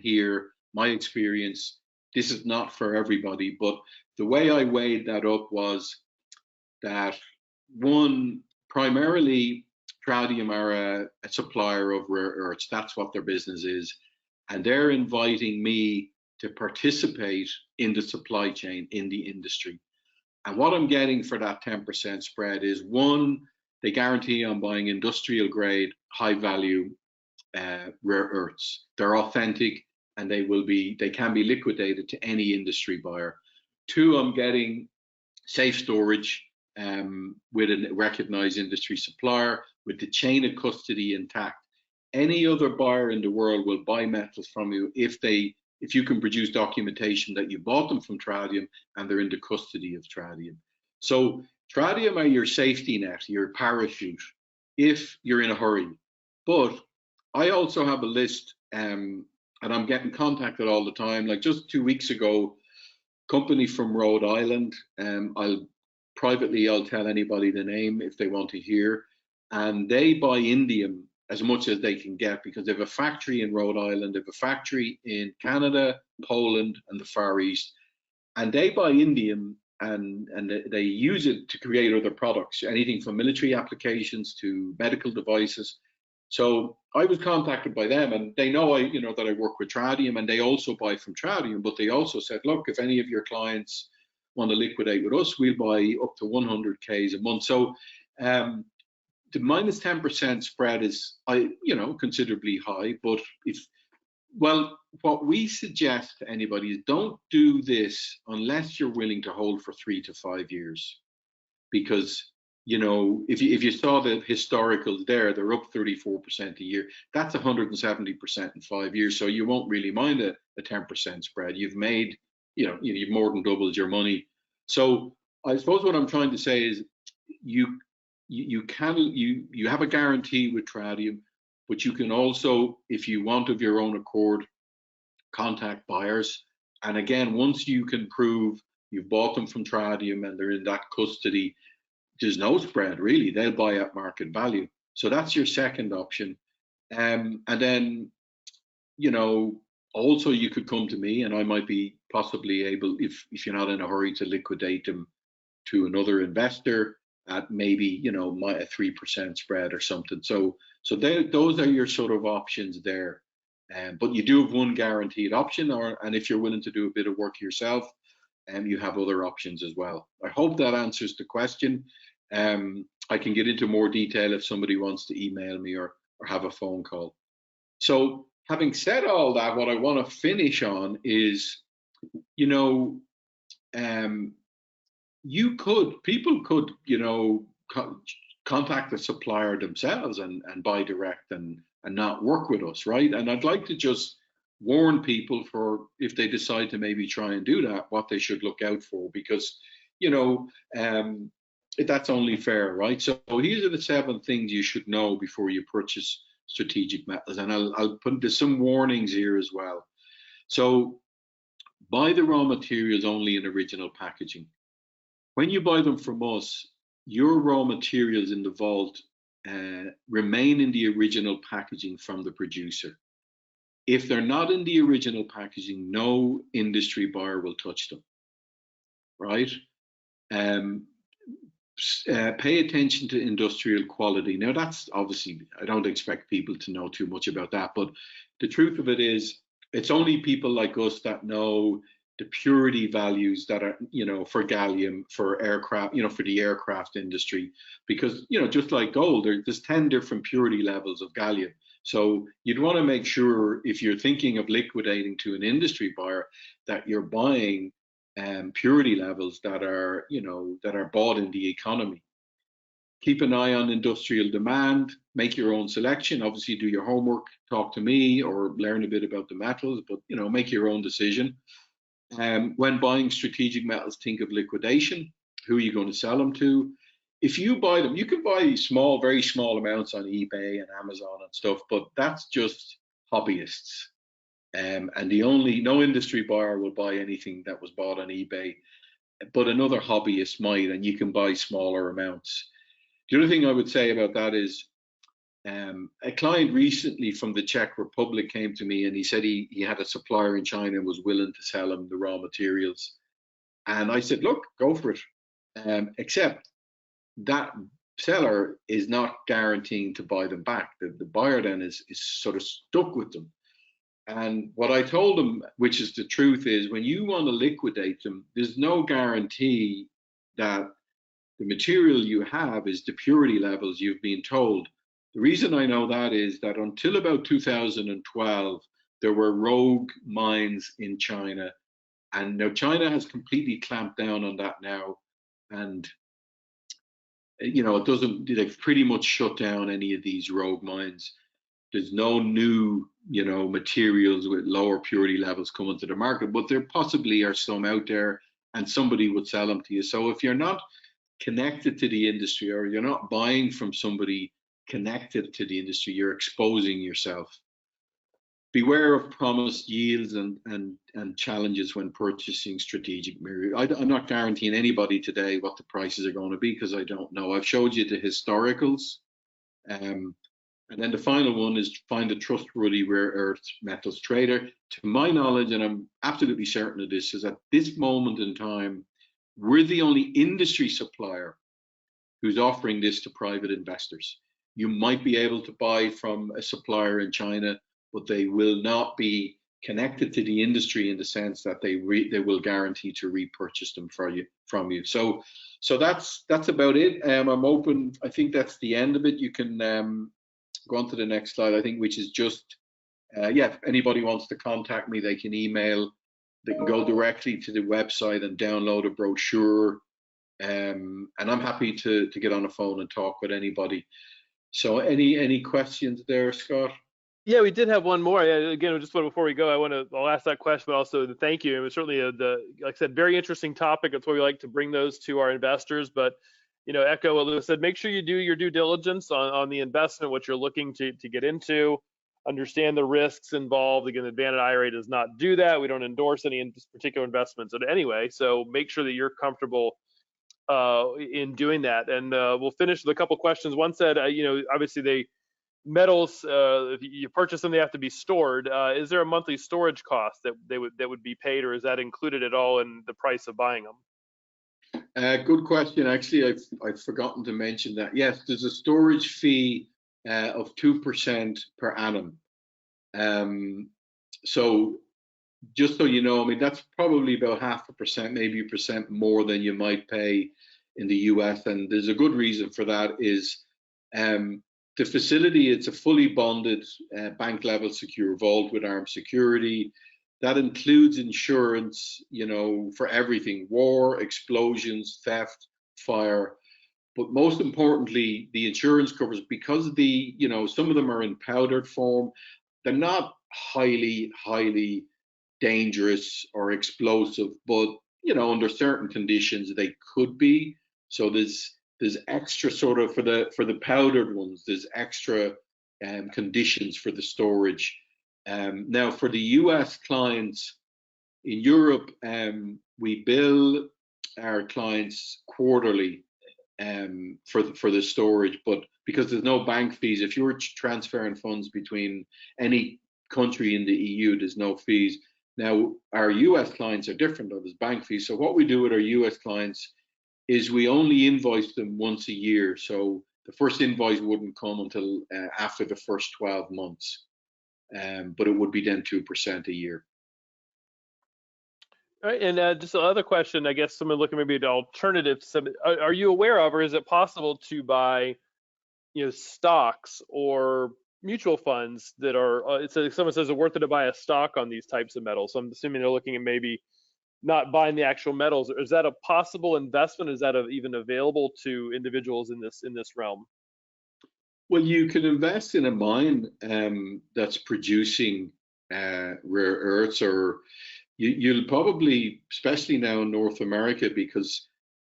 here, my experience. This is not for everybody, but the way I weighed that up was that, one, primarily Tradium are a supplier of rare earths. That's what their business is. And they're inviting me to participate in the supply chain, in the industry. And what I'm getting for that 10% spread is, one, they guarantee I'm buying industrial grade, high value rare earths. They're authentic and they can be liquidated to any industry buyer. Two, I'm getting safe storage with a recognized industry supplier with the chain of custody intact. Any other buyer in the world will buy metals from you if you can produce documentation that you bought them from Tradium and they're in the custody of Tradium. So Tradium are your safety net, your parachute, if you're in a hurry. But I also have a list, and I'm getting contacted all the time. Like just 2 weeks ago, company from Rhode Island, I'll tell anybody the name if they want to hear, and they buy indium as much as they can get because they have a factory in Rhode Island, they have a factory in Canada, Poland, and the Far East, and they buy indium and they use it to create other products, anything from military applications to medical devices. So I was contacted by them, and they know that I work with Tradium, and they also buy from Tradium. But they also said, look, if any of your clients want to liquidate with us, we'll buy up to 100 Ks a month. So the -10% spread is, considerably high. But what we suggest to anybody is don't do this unless you're willing to hold for 3 to 5 years, because if you saw the historicals there, they're up 34% a year. That's 170% in 5 years. So you won't really mind a 10% spread. You've made, you've more than doubled your money. So I suppose what I'm trying to say is you have a guarantee with Tradium, but you can also, if you want of your own accord, contact buyers. And again, once you can prove you've bought them from Tradium and they're in that custody, there's no spread really. They'll buy at market value. So that's your second option. And then, also you could come to me and I might be possibly able, if you're not in a hurry, to liquidate them to another investor at maybe, a 3% spread or something. So those are your sort of options there. But you do have one guaranteed option, and if you're willing to do a bit of work yourself, you have other options as well. I hope that answers the question. I can get into more detail if somebody wants to email me or have a phone call. So having said all that, what I want to finish on is, you know, um, people could, contact the supplier themselves and buy direct and not work with us, right? And I'd like to just warn people for if they decide to maybe try and do that, what they should look out for, because, you know, um, that's only fair, right? So these are the 7 things you should know before you purchase strategic metals, and I'll put there's some warnings here as well. So buy the raw materials only in original packaging. When you buy them from us, your raw materials in the vault remain in the original packaging from the producer. If they're not in the original packaging, no industry buyer will touch them, right? Um, Pay attention to industrial quality. Now, that's obviously, I don't expect people to know too much about that, but the truth of it is, it's only people like us that know the purity values that are, for gallium, for aircraft, for the aircraft industry, because, just like gold, there's 10 different purity levels of gallium. So you'd want to make sure if you're thinking of liquidating to an industry buyer that you're buying purity levels that are, that are bought in the economy. Keep an eye on industrial demand, make your own selection. Obviously, do your homework, talk to me, or learn a bit about the metals, but make your own decision. When buying strategic metals, think of liquidation. Who are you going to sell them to? If you buy them, you can buy small, very small amounts on eBay and Amazon and stuff, but that's just hobbyists. And no industry buyer will buy anything that was bought on eBay, but another hobbyist might, and you can buy smaller amounts. The other thing I would say about that is a client recently from the Czech Republic came to me and he said he had a supplier in China and was willing to sell him the raw materials. And I said, look, go for it. Except that seller is not guaranteeing to buy them back. The buyer then is sort of stuck with them. And what I told them, which is the truth, is when you want to liquidate them, there's no guarantee that the material you have is the purity levels you've been told. The reason I know that is that until about 2012, there were rogue mines in China. And now China has completely clamped down on that now. And, they've pretty much shut down any of these rogue mines. There's no new, materials with lower purity levels coming to the market, but there possibly are some out there and somebody would sell them to you. So if you're not connected to the industry or you're not buying from somebody connected to the industry, you're exposing yourself. Beware of promised yields and challenges when purchasing strategic material. I'm not guaranteeing anybody today what the prices are going to be because I don't know. I've showed you the historicals. And then the final one is find a trustworthy rare earth metals trader. To my knowledge, and I'm absolutely certain of this, is at this moment in time, we're the only industry supplier who's offering this to private investors. You might be able to buy from a supplier in China, but they will not be connected to the industry in the sense that they will guarantee to repurchase them from you. So that's about it. I'm open. I think that's the end of it. You can go on to the next slide, I think, which is just, if anybody wants to contact me, they can email, they can go directly to the website and download a brochure. And I'm happy to get on the phone and talk with anybody. So any questions there, Scott? Yeah, we did have one more. Again, just before we go, I'll ask that question, but also the thank you. It was certainly like I said, very interesting topic. That's why we like to bring those to our investors. But echo what Lewis said. Make sure you do your due diligence on the investment, what you're looking to get into. Understand the risks involved. Again, the Advanta IRA does not do that. We don't endorse any particular investments anyway. So make sure that you're comfortable in doing that. And we'll finish with a couple questions. One said, obviously metals, if you purchase them, they have to be stored. Is there a monthly storage cost that would be paid, or is that included at all in the price of buying them? Good question. Actually, I've forgotten to mention that. Yes, there's a storage fee of 2% per annum. So just so you know, I mean, that's probably about 0.5%, maybe 1% more than you might pay in the US, and there's a good reason for that. Is the facility, it's a fully bonded bank level secure vault with armed security. That includes insurance, for everything: war, explosions, theft, fire. But most importantly, the insurance covers, because some of them are in powdered form. They're not highly dangerous or explosive, but under certain conditions they could be. So there's extra sort of for the powdered ones. There's extra conditions for the storage. Now for the US clients in Europe, we bill our clients quarterly for the storage, but because there's no bank fees, if you're transferring funds between any country in the EU, there's no fees. Now our US clients are different, though. There's bank fees. So what we do with our US clients is we only invoice them once a year. So the first invoice wouldn't come until after the first 12 months, but it would be then 2% a year. All right, and just another question, I guess someone looking maybe at alternatives. Are you aware of, or is it possible to buy, stocks or mutual funds that are? Someone says it's worth it to buy a stock on these types of metals. So I'm assuming they're looking at maybe not buying the actual metals. Is that a possible investment? Is that even available to individuals in this realm? Well, you can invest in a mine that's producing rare earths, or you'll probably, especially now in North America, because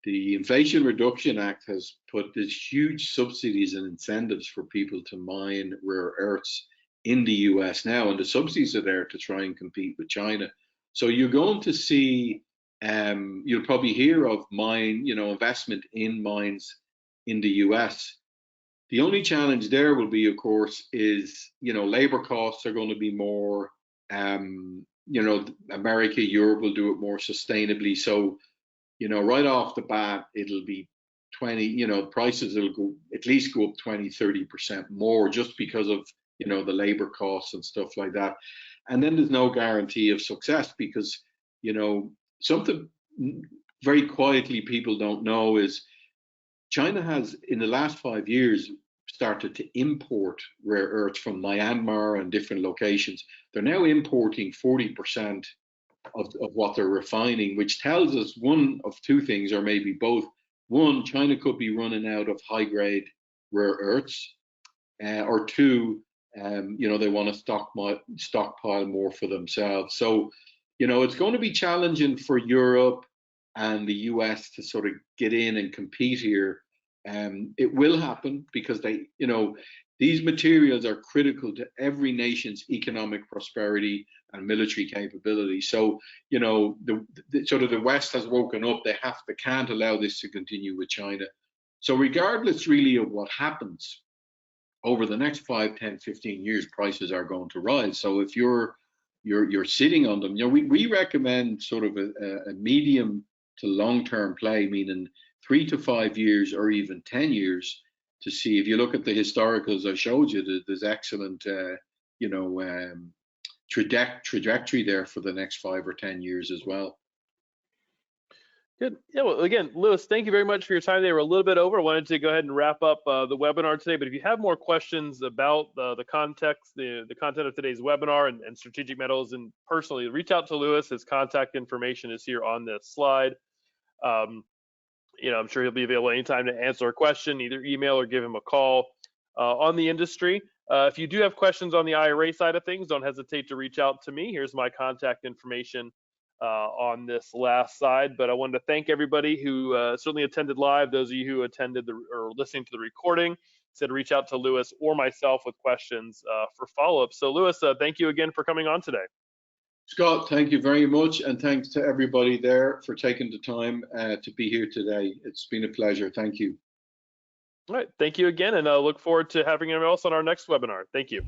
the Inflation Reduction Act has put these huge subsidies and incentives for people to mine rare earths in the US now, and the subsidies are there to try and compete with China. So you're going to see, you'll probably hear of investment in mines in the US. The only challenge there will be, of course, is, labor costs are going to be more. America, Europe will do it more sustainably. So, right off the bat, it'll be prices will go at least go up 20-30% more, just because of, the labor costs and stuff like that. And then there's no guarantee of success, because, something very quietly people don't know is China has, in the last 5 years, started to import rare earths from Myanmar and different locations. They're now importing 40% of what they're refining, which tells us one of two things, or maybe both. One, China could be running out of high-grade rare earths, or two, they want to stockpile more for themselves. So, it's going to be challenging for Europe and the US to sort of get in and compete here. It will happen because these materials are critical to every nation's economic prosperity and military capability. So, the West has woken up. They can't allow this to continue with China. So regardless really of what happens over the next 5, 10, 15 years, prices are going to rise. So if you're sitting on them, we recommend sort of a medium to long-term play, meaning 3 to 5 years or even 10 years, to see. If you look at the historicals I showed you, there's excellent trajectory there for the next 5 or 10 years as well. Good. Yeah, well, again, Lewis, thank you very much for your time. They were a little bit over. I wanted to go ahead and wrap up the webinar today, but if you have more questions about the context, the content of today's webinar and strategic metals, and personally, reach out to Lewis. His contact information is here on this slide. I'm sure he'll be available anytime to answer a question, either email or give him a call on the industry. If you do have questions on the IRA side of things, don't hesitate to reach out to me. Here's my contact information on this last side. But I wanted to thank everybody who certainly attended live. Those of you who attended or listening to the recording, said reach out to Lewis or myself with questions for follow-up. So Lewis, thank you again for coming on today. Scott, thank you very much, and thanks to everybody there for taking the time to be here today. It's been a pleasure. Thank you. All right, thank you again, and I look forward to having everyone else on our next webinar. Thank you.